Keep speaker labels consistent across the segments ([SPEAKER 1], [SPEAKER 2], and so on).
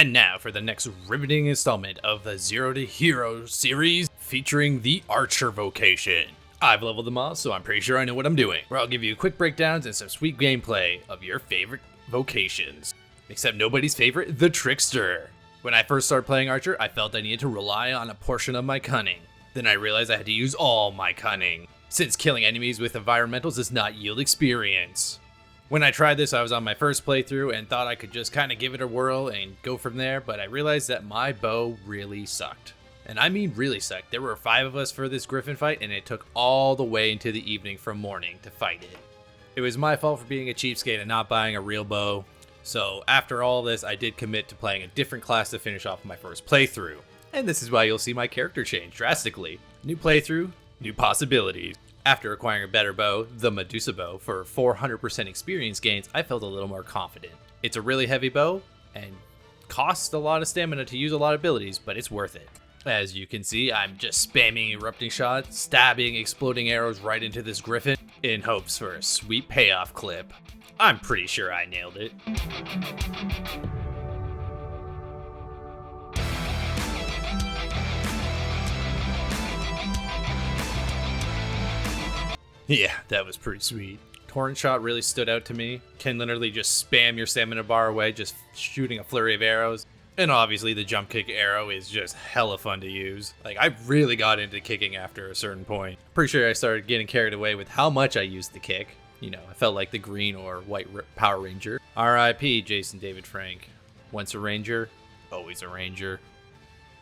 [SPEAKER 1] And now for the next riveting installment of the Zero to Hero series featuring the Archer Vocation. I've leveled them all, so I'm pretty sure I know what I'm doing, where I'll give you quick breakdowns and some sweet gameplay of your favorite vocations. Except nobody's favorite, the Trickster. When I first started playing Archer, I felt I needed to rely on a portion of my cunning. Then I realized I had to use all my cunning, since killing enemies with environmentals does not yield experience. When I tried this, I was on my first playthrough and thought I could just kind of give it a whirl and go from there, but I realized that my bow really sucked. And I mean really sucked. There were 5 of us for this Griffin fight, and it took all the way into the evening from morning to fight it. It was my fault for being a cheapskate and not buying a real bow. So after all this, I did commit to playing a different class to finish off my first playthrough. And this is why you'll see my character change drastically. New playthrough, new possibilities. After acquiring a better bow, the Medusa bow, for 400% experience gains, I felt a little more confident. It's a really heavy bow, and costs a lot of stamina to use a lot of abilities, but it's worth it. As you can see, I'm just spamming erupting shots, stabbing exploding arrows right into this Griffin, in hopes for a sweet payoff clip. I'm pretty sure I nailed it. Yeah, that was pretty sweet. Torrent shot really stood out to me. Can literally just spam your stamina bar away, just shooting a flurry of arrows. And obviously the jump kick arrow is just hella fun to use. Like, I really got into kicking after a certain point. Pretty sure I started getting carried away with how much I used the kick. You know, I felt like the green or white Power Ranger. R.I.P. Jason David Frank. Once a Ranger, always a Ranger.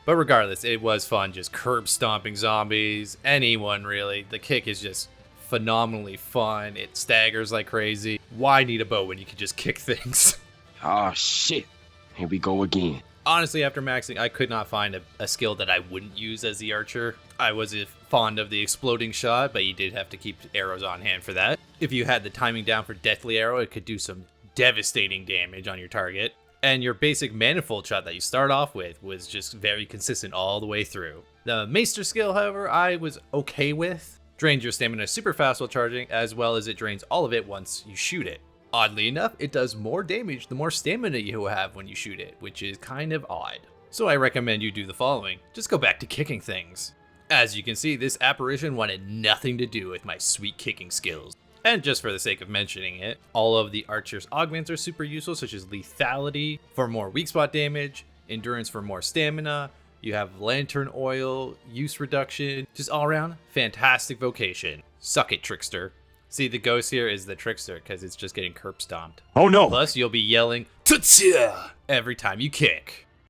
[SPEAKER 1] But regardless, it was fun just curb stomping zombies. Anyone really. The kick is just phenomenally fun. It staggers like crazy. Why need a bow when you can just kick things?
[SPEAKER 2] Oh shit, here we go again.
[SPEAKER 1] Honestly, after maxing, I could not find a skill that I wouldn't use as the archer. I was fond of the exploding shot, but you did have to keep arrows on hand for that. If you had the timing down for Deathly Arrow, it could do some devastating damage on your target. And your basic manifold shot that you start off with was just very consistent all the way through. The Maester skill, however, I was okay with. Drains your stamina super fast while charging, as well as it drains all of it once you shoot it. Oddly enough, it does more damage the more stamina you have when you shoot it, which is kind of odd. So I recommend you do the following. Just go back to kicking things. As you can see, this apparition wanted nothing to do with my sweet kicking skills. And just for the sake of mentioning it, all of the archer's augments are super useful, such as lethality for more weak spot damage, endurance for more stamina. You have lantern oil, use reduction, just all around fantastic vocation. Suck it, Trickster. See, the ghost here is the Trickster because it's just getting curb stomped.
[SPEAKER 2] Oh no!
[SPEAKER 1] Plus, you'll be yelling, "Tutsia!" every time you kick.